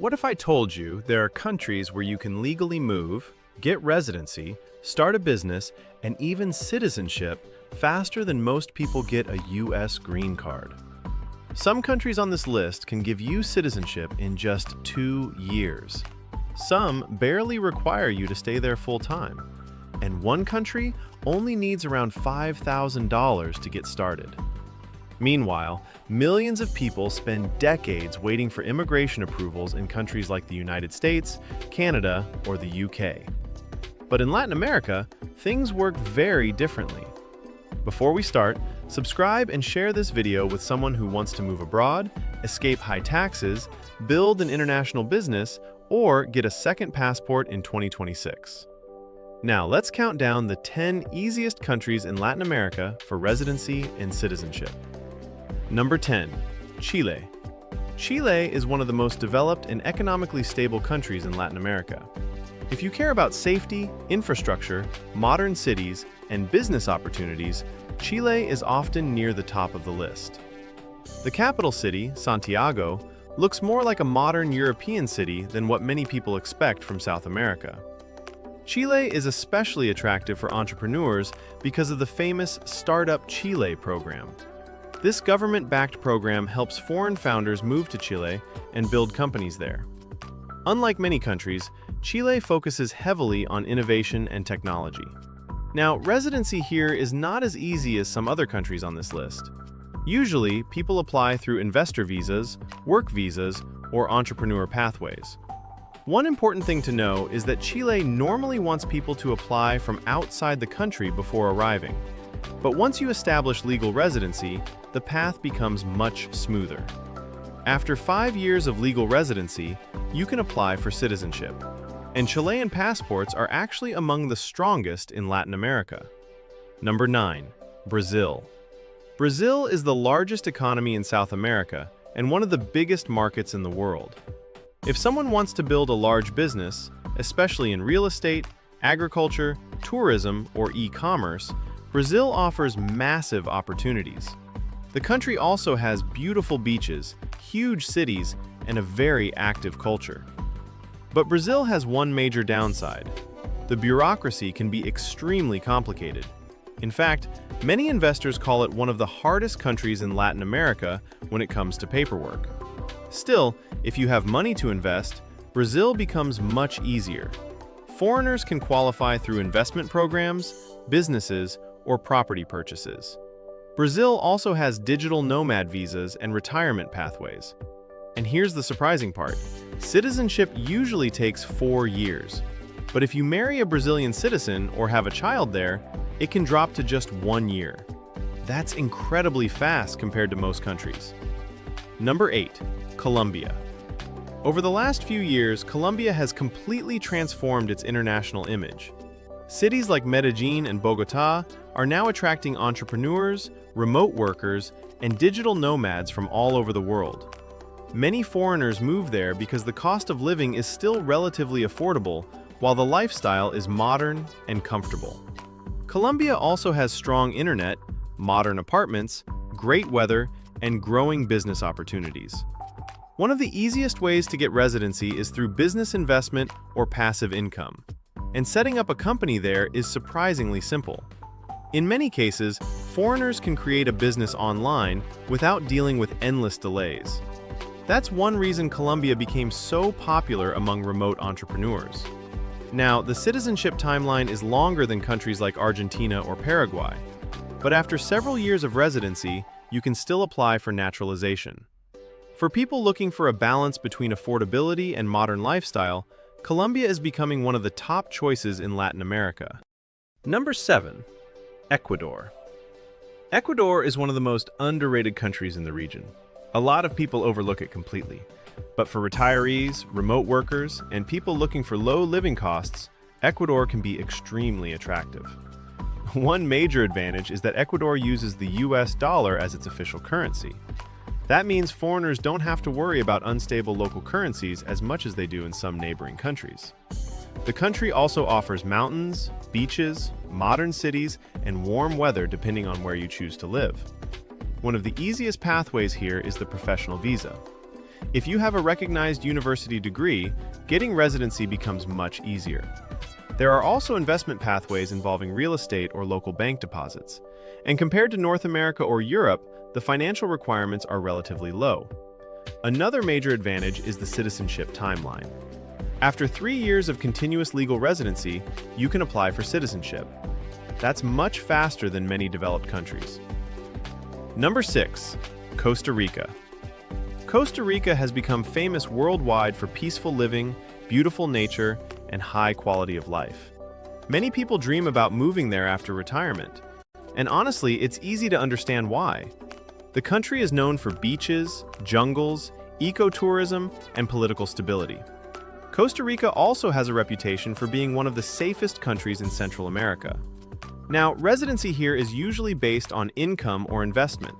What if I told you there are countries where you can legally move, get residency, start a business, and even citizenship faster than most people get a U.S. green card? Some countries on this list can give you citizenship in just 2 years. Some barely require you to stay there full-time. And one country only needs around $5,000 to get started. Meanwhile, millions of people spend decades waiting for immigration approvals in countries like the United States, Canada, or the UK. But in Latin America, things work very differently. Before we start, subscribe and share this video with someone who wants to move abroad, escape high taxes, build an international business, or get a second passport in 2026. Now let's count down the 10 easiest countries in Latin America for residency and citizenship. Number 10. Chile. Chile is one of the most developed and economically stable countries in Latin America. If you care about safety, infrastructure, modern cities, and business opportunities, Chile is often near the top of the list. The capital city, Santiago, looks more like a modern European city than what many people expect from South America. Chile is especially attractive for entrepreneurs because of the famous Startup Chile program. This government-backed program helps foreign founders move to Chile and build companies there. Unlike many countries, Chile focuses heavily on innovation and technology. Now, residency here is not as easy as some other countries on this list. Usually, people apply through investor visas, work visas, or entrepreneur pathways. One important thing to know is that Chile normally wants people to apply from outside the country before arriving. But once you establish legal residency, the path becomes much smoother. After 5 years of legal residency, you can apply for citizenship. And Chilean passports are actually among the strongest in Latin America. Number 9. Brazil. Brazil is the largest economy in South America and one of the biggest markets in the world. If someone wants to build a large business, especially in real estate, agriculture, tourism, or e-commerce, Brazil offers massive opportunities. The country also has beautiful beaches, huge cities, and a very active culture. But Brazil has one major downside. The bureaucracy can be extremely complicated. In fact, many investors call it one of the hardest countries in Latin America when it comes to paperwork. Still, if you have money to invest, Brazil becomes much easier. Foreigners can qualify through investment programs, businesses, or property purchases. Brazil also has digital nomad visas and retirement pathways. And here's the surprising part. Citizenship usually takes 4 years. But if you marry a Brazilian citizen or have a child there, it can drop to just 1 year. That's incredibly fast compared to most countries. Number 8. Colombia. Over the last few years, Colombia has completely transformed its international image. Cities like Medellin and Bogotá are now attracting entrepreneurs, remote workers, and digital nomads from all over the world. Many foreigners move there because the cost of living is still relatively affordable, while the lifestyle is modern and comfortable. Colombia also has strong internet, modern apartments, great weather, and growing business opportunities. One of the easiest ways to get residency is through business investment or passive income. And setting up a company there is surprisingly simple. In many cases, foreigners can create a business online without dealing with endless delays. That's one reason Colombia became so popular among remote entrepreneurs. Now, the citizenship timeline is longer than countries like Argentina or Paraguay, but after several years of residency, you can still apply for naturalization. For people looking for a balance between affordability and modern lifestyle, Colombia is becoming one of the top choices in Latin America. Number 7. Ecuador. Ecuador is one of the most underrated countries in the region. A lot of people overlook it completely. But for retirees, remote workers, and people looking for low living costs, Ecuador can be extremely attractive. One major advantage is that Ecuador uses the US dollar as its official currency. That means foreigners don't have to worry about unstable local currencies as much as they do in some neighboring countries. The country also offers mountains, beaches, modern cities, and warm weather depending on where you choose to live. One of the easiest pathways here is the professional visa. If you have a recognized university degree, getting residency becomes much easier. There are also investment pathways involving real estate or local bank deposits. And compared to North America or Europe, the financial requirements are relatively low. Another major advantage is the citizenship timeline. After 3 years of continuous legal residency, you can apply for citizenship. That's much faster than many developed countries. Number 6. Costa Rica. Costa Rica has become famous worldwide for peaceful living, beautiful nature, and high quality of life. Many people dream about moving there after retirement. And honestly, it's easy to understand why. The country is known for beaches, jungles, ecotourism, and political stability. Costa Rica also has a reputation for being one of the safest countries in Central America. Now, residency here is usually based on income or investment.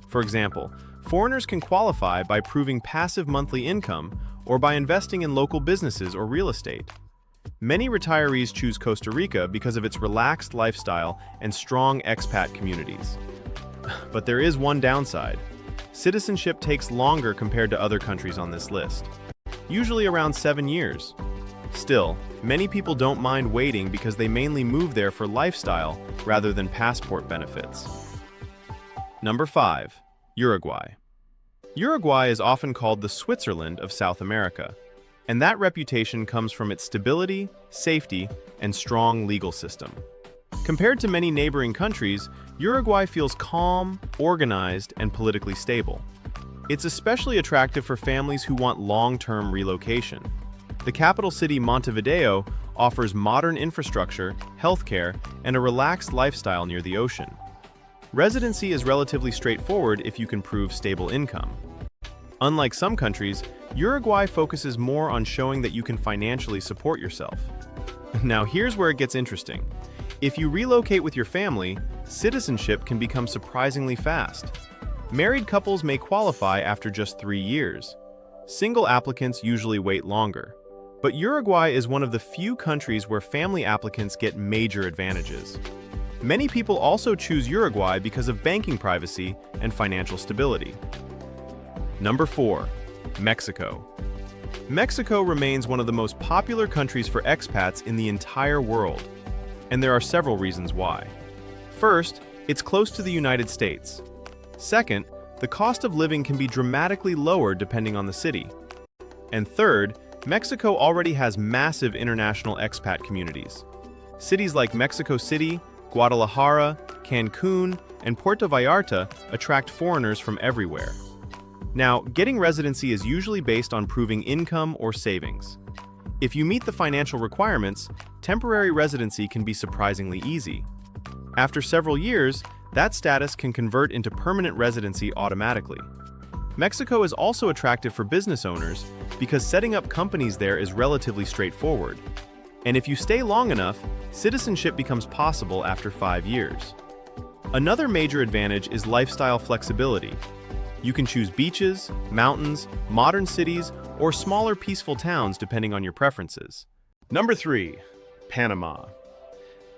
For example, foreigners can qualify by proving passive monthly income or by investing in local businesses or real estate. Many retirees choose Costa Rica because of its relaxed lifestyle and strong expat communities. But there is one downside. Citizenship takes longer compared to other countries on this list, usually around 7 years. Still, many people don't mind waiting because they mainly move there for lifestyle rather than passport benefits. Number 5. Uruguay. Uruguay is often called the Switzerland of South America, and that reputation comes from its stability, safety, and strong legal system. Compared to many neighboring countries, Uruguay feels calm, organized, and politically stable. It's especially attractive for families who want long-term relocation. The capital city Montevideo offers modern infrastructure, healthcare, and a relaxed lifestyle near the ocean. Residency is relatively straightforward if you can prove stable income. Unlike some countries, Uruguay focuses more on showing that you can financially support yourself. Now here's where it gets interesting. If you relocate with your family, citizenship can become surprisingly fast. Married couples may qualify after just 3 years. Single applicants usually wait longer. But Uruguay is one of the few countries where family applicants get major advantages. Many people also choose Uruguay because of banking privacy and financial stability. Number 4. Mexico. Mexico remains one of the most popular countries for expats in the entire world, and there are several reasons why. First, it's close to the United States. Second, the cost of living can be dramatically lower depending on the city. And third, Mexico already has massive international expat communities. Cities like Mexico City, Guadalajara, Cancun, and Puerto Vallarta attract foreigners from everywhere. Now, getting residency is usually based on proving income or savings. If you meet the financial requirements, temporary residency can be surprisingly easy. After several years, that status can convert into permanent residency automatically. Mexico is also attractive for business owners because setting up companies there is relatively straightforward. And if you stay long enough, citizenship becomes possible after 5 years. Another major advantage is lifestyle flexibility. You can choose beaches, mountains, modern cities, or smaller peaceful towns depending on your preferences. Number 3. Panama.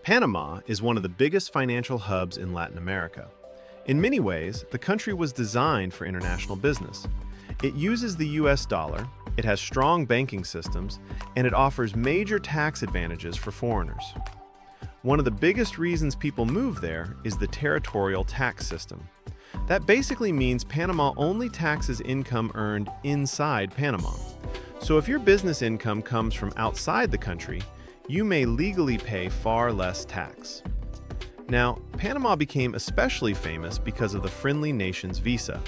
Panama is one of the biggest financial hubs in Latin America. In many ways, the country was designed for international business. It uses the US dollar, it has strong banking systems, and it offers major tax advantages for foreigners. One of the biggest reasons people move there is the territorial tax system. That basically means Panama only taxes income earned inside Panama. So if your business income comes from outside the country, you may legally pay far less tax. Now, Panama became especially famous because of the Friendly Nations visa.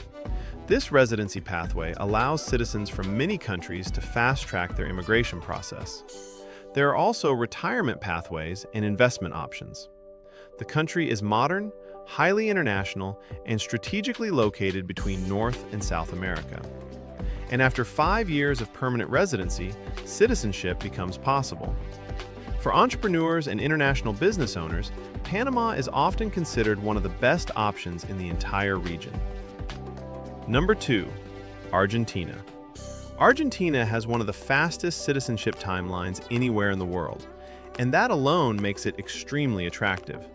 This residency pathway allows citizens from many countries to fast-track their immigration process. There are also retirement pathways and investment options. The country is modern, highly international, and strategically located between North and South America. And after 5 years of permanent residency, citizenship becomes possible. For entrepreneurs and international business owners, Panama is often considered one of the best options in the entire region. Number 2. Argentina. Argentina has one of the fastest citizenship timelines anywhere in the world, and that alone makes it extremely attractive.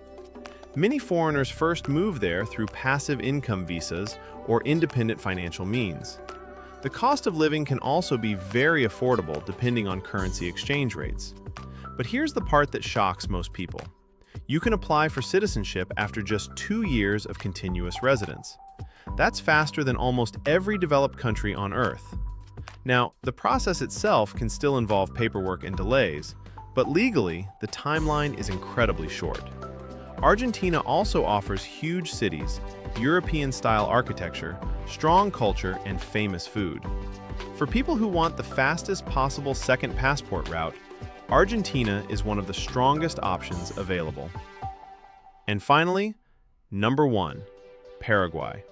Many foreigners first move there through passive income visas or independent financial means. The cost of living can also be very affordable depending on currency exchange rates. But here's the part that shocks most people. You can apply for citizenship after just 2 years of continuous residence. That's faster than almost every developed country on Earth. Now, the process itself can still involve paperwork and delays, but legally, the timeline is incredibly short. Argentina also offers huge cities, European-style architecture, strong culture, and famous food. For people who want the fastest possible second passport route, Argentina is one of the strongest options available. And finally, number 1, Paraguay.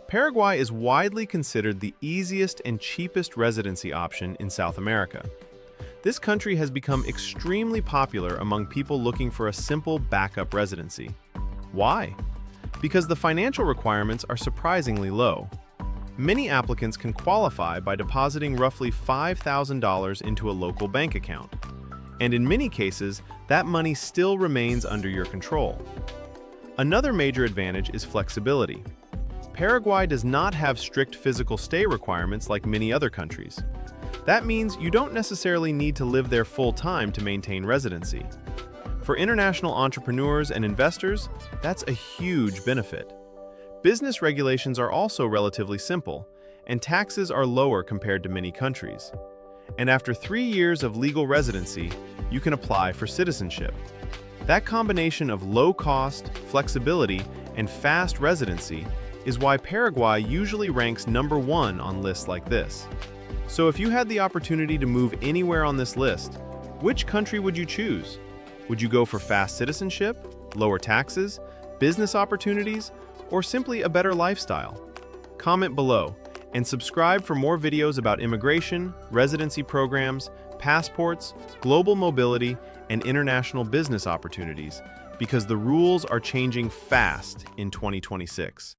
Paraguay is widely considered the easiest and cheapest residency option in South America. This country has become extremely popular among people looking for a simple backup residency. Why? Because the financial requirements are surprisingly low. Many applicants can qualify by depositing roughly $5,000 into a local bank account. And in many cases, that money still remains under your control. Another major advantage is flexibility. Paraguay does not have strict physical stay requirements like many other countries. That means you don't necessarily need to live there full-time to maintain residency. For international entrepreneurs and investors, that's a huge benefit. Business regulations are also relatively simple, and taxes are lower compared to many countries. And after 3 years of legal residency, you can apply for citizenship. That combination of low cost, flexibility, and fast residency is why Paraguay usually ranks number 1 on lists like this. So if you had the opportunity to move anywhere on this list, which country would you choose? Would you go for fast citizenship, lower taxes, business opportunities, or simply a better lifestyle? Comment below and subscribe for more videos about immigration, residency programs, passports, global mobility, and international business opportunities, because the rules are changing fast in 2026.